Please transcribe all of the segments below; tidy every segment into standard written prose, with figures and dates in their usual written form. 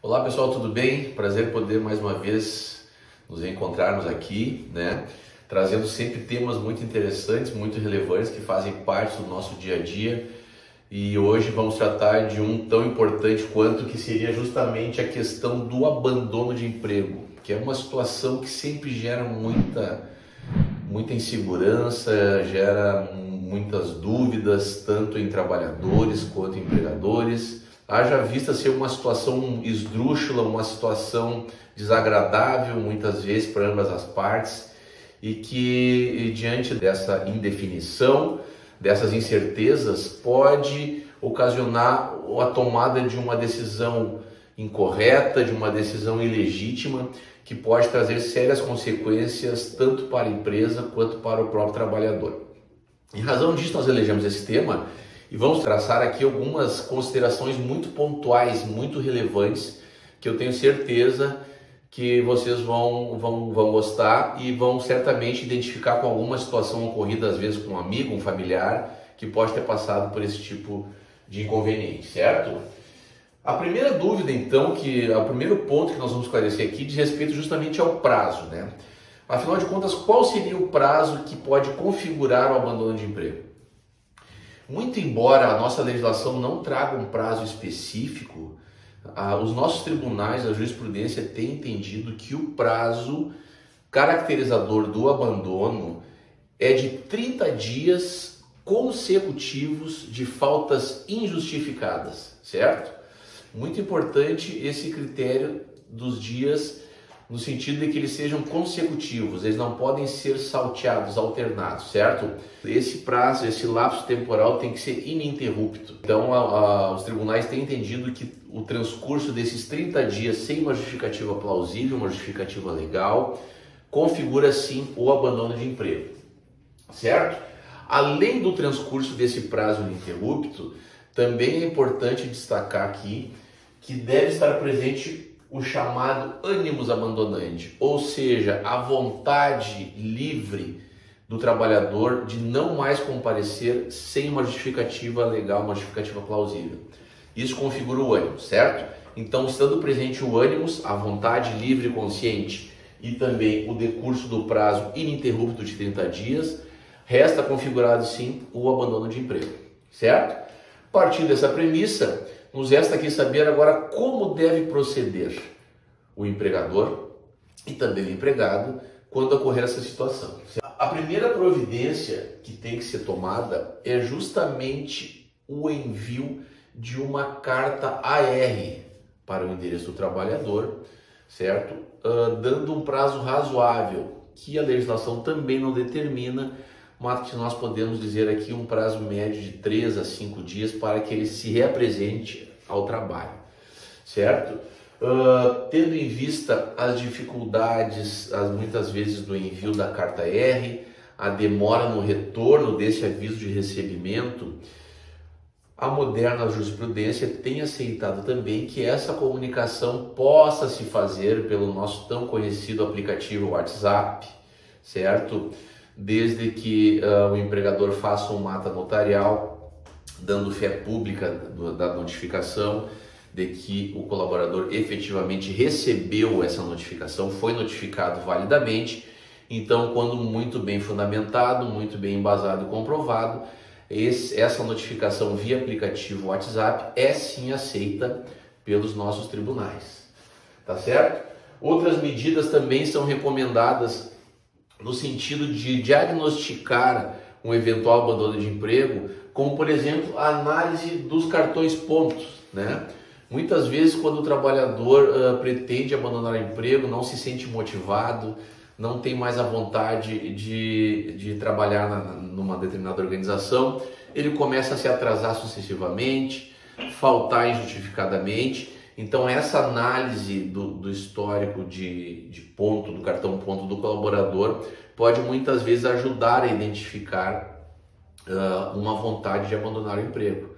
Olá pessoal, tudo bem? Prazer poder mais uma vez nos encontrarmos aqui, né? Trazendo sempre temas muito interessantes, muito relevantes que fazem parte do nosso dia a dia. E hoje vamos tratar de um tão importante quanto que seria justamente a questão do abandono de emprego, que é uma situação que sempre gera muita insegurança, gera muitas dúvidas, tanto em trabalhadores quanto em empregadores. Haja vista ser uma situação esdrúxula, uma situação desagradável muitas vezes para ambas as partes e que diante dessa indefinição, dessas incertezas, pode ocasionar a tomada de uma decisão incorreta, de uma decisão ilegítima, que pode trazer sérias consequências tanto para a empresa quanto para o próprio trabalhador. Em razão disso, nós elegemos esse tema e vamos traçar aqui algumas considerações muito pontuais, muito relevantes, que eu tenho certeza que vocês vão gostar e vão certamente identificar com alguma situação ocorrida, às vezes com um amigo, um familiar, que pode ter passado por esse tipo de inconveniente, certo? A primeira dúvida, então, o primeiro ponto que nós vamos esclarecer aqui diz respeito justamente ao prazo, né? Afinal de contas, qual seria o prazo que pode configurar o abandono de emprego? Muito embora a nossa legislação não traga um prazo específico, os nossos tribunais, a jurisprudência tem entendido que o prazo caracterizador do abandono é de 30 dias consecutivos de faltas injustificadas, certo? Muito importante esse critério dos dias, no sentido de que eles sejam consecutivos, eles não podem ser salteados, alternados, certo? Esse prazo, esse lapso temporal tem que ser ininterrupto. Então, os tribunais têm entendido que o transcurso desses 30 dias sem uma justificativa plausível, uma justificativa legal, configura sim o abandono de emprego, certo? Além do transcurso desse prazo ininterrupto, também é importante destacar aqui que deve estar presente o chamado animus abandonandi, ou seja, a vontade livre do trabalhador de não mais comparecer sem uma justificativa legal, uma justificativa plausível. Isso configura o ânimos, certo? Então, estando presente o ânimos, a vontade livre e consciente e também o decurso do prazo ininterrupto de 30 dias, resta configurado sim o abandono de emprego, certo? Partindo dessa premissa, nos resta aqui saber agora como deve proceder o empregador e também o empregado quando ocorrer essa situação. A primeira providência que tem que ser tomada é justamente o envio de uma carta AR para o endereço do trabalhador, certo? Dando um prazo razoável, que a legislação também não determina, mas que nós podemos dizer aqui um prazo médio de 3 a 5 dias para que ele se reapresente ao trabalho, certo? Tendo em vista as dificuldades, muitas vezes, do envio da carta R, a demora no retorno desse aviso de recebimento, a moderna jurisprudência tem aceitado também que essa comunicação possa se fazer pelo nosso tão conhecido aplicativo WhatsApp, certo? Desde que o empregador faça uma ata notarial, dando fé pública da notificação de que o colaborador efetivamente recebeu essa notificação, foi notificado validamente. Então, quando muito bem fundamentado, muito bem embasado e comprovado, essa notificação via aplicativo WhatsApp é sim aceita pelos nossos tribunais, tá certo? Outras medidas também são recomendadas no sentido de diagnosticar um eventual abandono de emprego, como por exemplo a análise dos cartões pontos, né? Muitas vezes quando o trabalhador pretende abandonar o emprego, não se sente motivado, não tem mais a vontade de trabalhar numa determinada organização, ele começa a se atrasar sucessivamente, faltar injustificadamente. Então essa análise do histórico de ponto, do cartão ponto do colaborador, pode muitas vezes ajudar a identificar uma vontade de abandonar o emprego,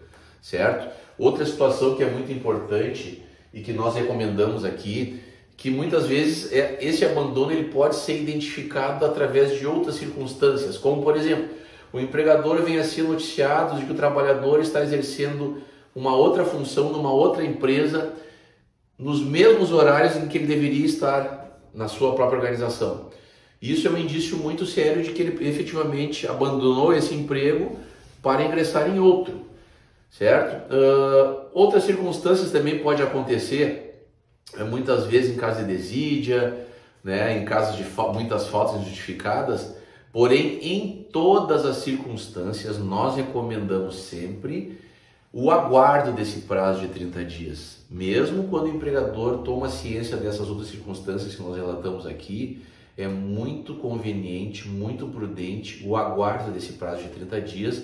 certo? Outra situação que é muito importante e que nós recomendamos aqui, que muitas vezes esse abandono ele pode ser identificado através de outras circunstâncias, como por exemplo, o empregador vem a ser noticiado de que o trabalhador está exercendo uma outra função numa outra empresa nos mesmos horários em que ele deveria estar na sua própria organização. Isso é um indício muito sério de que ele efetivamente abandonou esse emprego para ingressar em outro, certo? Outras circunstâncias também pode acontecer, muitas vezes em caso de desídia, né, em casos de muitas faltas injustificadas, porém em todas as circunstâncias nós recomendamos sempre o aguardo desse prazo de 30 dias. Mesmo quando o empregador toma ciência dessas outras circunstâncias que nós relatamos aqui, é muito conveniente, muito prudente o aguardo desse prazo de 30 dias,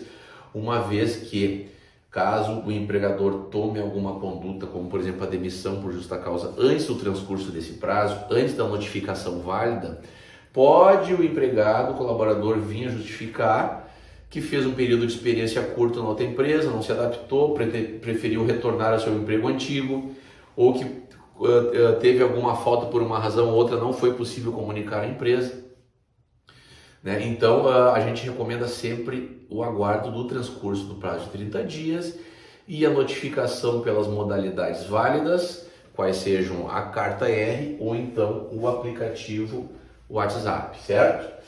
uma vez que, caso o empregador tome alguma conduta, como por exemplo a demissão por justa causa antes do transcurso desse prazo, antes da notificação válida, pode o empregado, o colaborador, vir a justificar que fez um período de experiência curto na outra empresa, não se adaptou, preferiu retornar ao seu emprego antigo, ou que teve alguma falta por uma razão ou outra, não foi possível comunicar à empresa, né? Então a gente recomenda sempre o aguardo do transcurso do prazo de 30 dias e a notificação pelas modalidades válidas, quais sejam a carta R ou então o aplicativo WhatsApp, certo?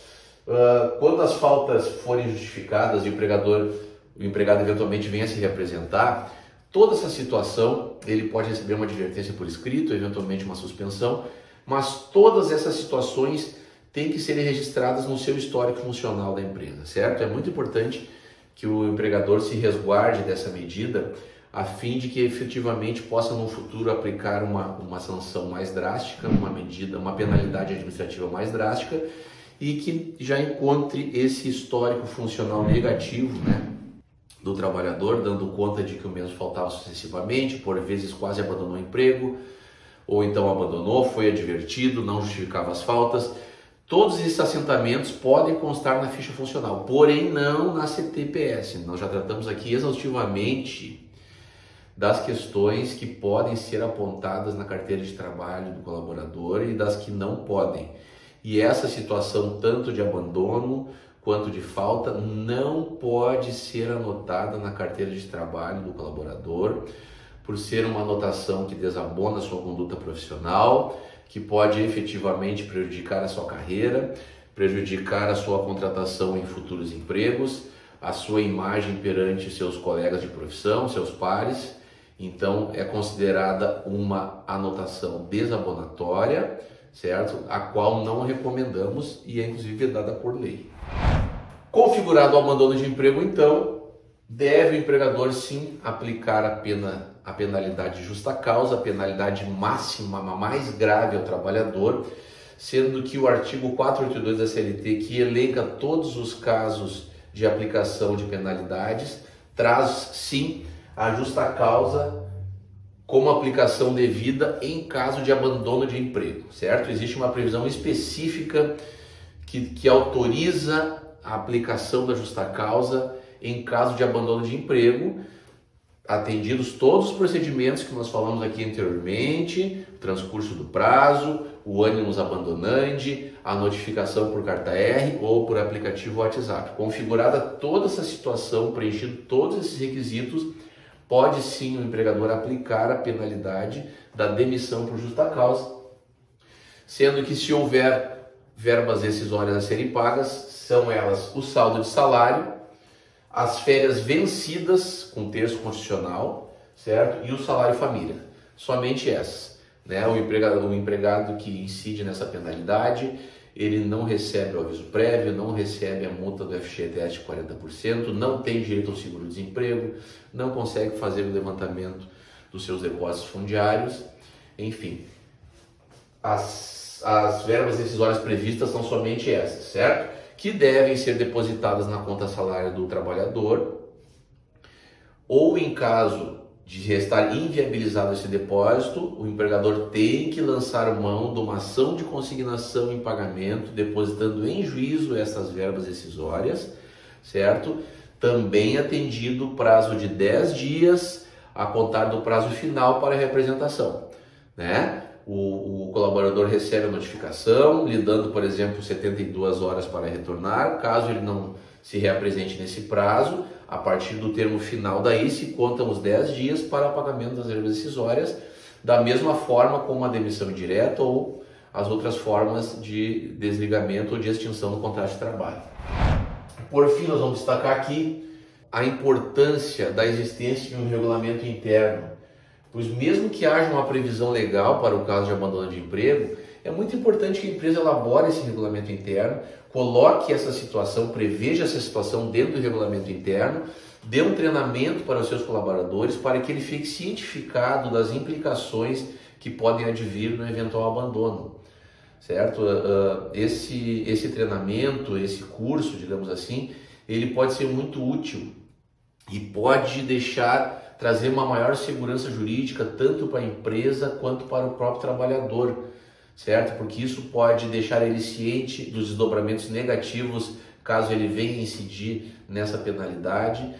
Quando as faltas forem justificadas e o empregado eventualmente venha a se reapresentar, toda essa situação, ele pode receber uma advertência por escrito, eventualmente uma suspensão, mas todas essas situações têm que ser registradas no seu histórico funcional da empresa, certo? É muito importante que o empregador se resguarde dessa medida, a fim de que efetivamente possa no futuro aplicar uma sanção mais drástica, uma penalidade administrativa mais drástica, e que já encontre esse histórico funcional negativo, né, do trabalhador, dando conta de que o mesmo faltava sucessivamente, por vezes quase abandonou o emprego, ou então abandonou, foi advertido, não justificava as faltas. Todos esses assentamentos podem constar na ficha funcional, porém não na CTPS. Nós já tratamos aqui exaustivamente das questões que podem ser apontadas na carteira de trabalho do colaborador e das que não podem. E essa situação, tanto de abandono quanto de falta, não pode ser anotada na carteira de trabalho do colaborador, por ser uma anotação que desabona a sua conduta profissional, que pode efetivamente prejudicar a sua carreira, prejudicar a sua contratação em futuros empregos, a sua imagem perante seus colegas de profissão, seus pares. Então é considerada uma anotação desabonatória, certo? A qual não recomendamos e é inclusive vedada por lei. Configurado o abandono de emprego, então, deve o empregador sim aplicar a penalidade de justa causa, a penalidade máxima, a mais grave ao trabalhador, sendo que o artigo 482 da CLT, que elenca todos os casos de aplicação de penalidades, traz sim a justa causa como aplicação devida em caso de abandono de emprego, certo? Existe uma previsão específica que autoriza a aplicação da justa causa em caso de abandono de emprego, atendidos todos os procedimentos que nós falamos aqui anteriormente, o transcurso do prazo, o ânimos abandonandi, a notificação por carta R ou por aplicativo WhatsApp. Configurada toda essa situação, preenchido todos esses requisitos, pode sim o empregador aplicar a penalidade da demissão por justa causa, sendo que se houver verbas rescisórias a serem pagas, são elas o saldo de salário, as férias vencidas com terço constitucional, certo? E o salário família. Somente essas, né? O empregado que incide nessa penalidade, ele não recebe o aviso prévio, não recebe a multa do FGTS de 40%, não tem direito ao seguro-desemprego, não consegue fazer o levantamento dos seus depósitos fundiários, enfim. As verbas decisórias previstas são somente essas, certo? Que devem ser depositadas na conta salária do trabalhador, ou em caso de estar inviabilizado esse depósito, o empregador tem que lançar mão de uma ação de consignação em pagamento, depositando em juízo essas verbas decisórias, certo? Também atendido o prazo de 10 dias a contar do prazo final para a representação, né? O colaborador recebe a notificação, lhe dando, por exemplo, 72 horas para retornar. Caso ele não se reapresente nesse prazo, a partir do termo final daí se contam os 10 dias para pagamento das verbas decisórias, da mesma forma como a demissão indireta ou as outras formas de desligamento ou de extinção do contrato de trabalho. Por fim, nós vamos destacar aqui a importância da existência de um regulamento interno, pois mesmo que haja uma previsão legal para o caso de abandono de emprego, é muito importante que a empresa elabore esse regulamento interno, coloque essa situação, preveja essa situação dentro do regulamento interno, dê um treinamento para os seus colaboradores para que ele fique cientificado das implicações que podem advir no eventual abandono, certo? Esse treinamento, esse curso, digamos assim, ele pode ser muito útil e pode trazer uma maior segurança jurídica tanto para a empresa quanto para o próprio trabalhador, certo? Porque isso pode deixar ele ciente dos desdobramentos negativos caso ele venha incidir nessa penalidade.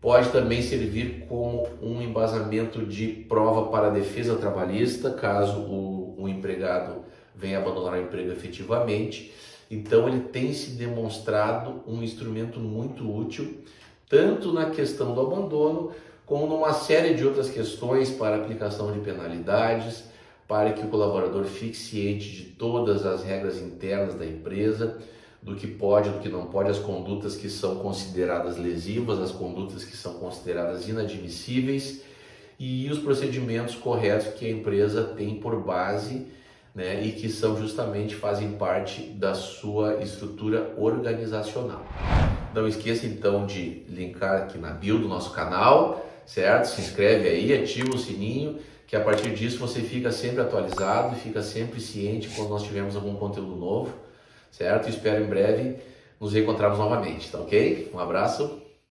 Pode também servir como um embasamento de prova para a defesa trabalhista, caso o empregado venha abandonar o emprego efetivamente. Então ele tem se demonstrado um instrumento muito útil, tanto na questão do abandono, como numa série de outras questões para aplicação de penalidades, para que o colaborador fique ciente de todas as regras internas da empresa, do que pode, do que não pode, as condutas que são consideradas lesivas, as condutas que são consideradas inadmissíveis e os procedimentos corretos que a empresa tem por base, né, e que fazem parte da sua estrutura organizacional. Não esqueça então de linkar aqui na bio do nosso canal, certo? Se inscreve aí, ativa o sininho, que a partir disso você fica sempre atualizado e fica sempre ciente quando nós tivermos algum conteúdo novo, certo? Espero em breve nos reencontrarmos novamente, tá ok? Um abraço.